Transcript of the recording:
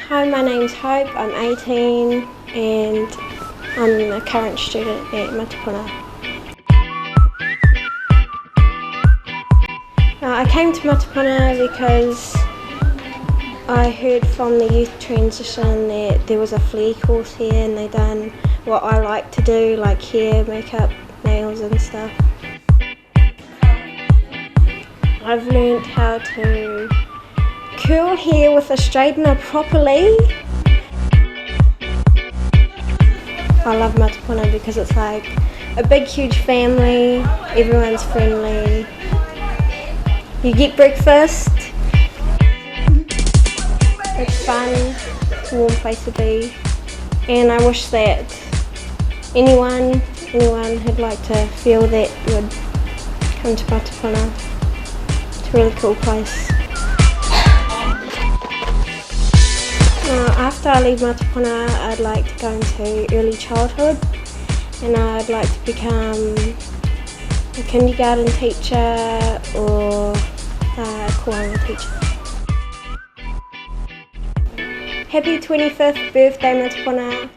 Hi, my name's Hope, I'm 18 and I'm a current student at Matapuna. I came to Matapuna because I heard from the youth transition that there was a flea course here and they done what I like to do, like hair, makeup, nails and stuff. I've learned how to curl hair with a straightener properly. I love Matapuna because it's like a big huge family, everyone's friendly. You get breakfast. It's fun, it's a warm place to be, and I wish that anyone who'd like to feel that would come to Matapuna. It's a really cool place. After I leave Matapuna, I'd like to go into early childhood, and I'd like to become a kindergarten teacher or a koala teacher. Happy 25th birthday, Matapuna.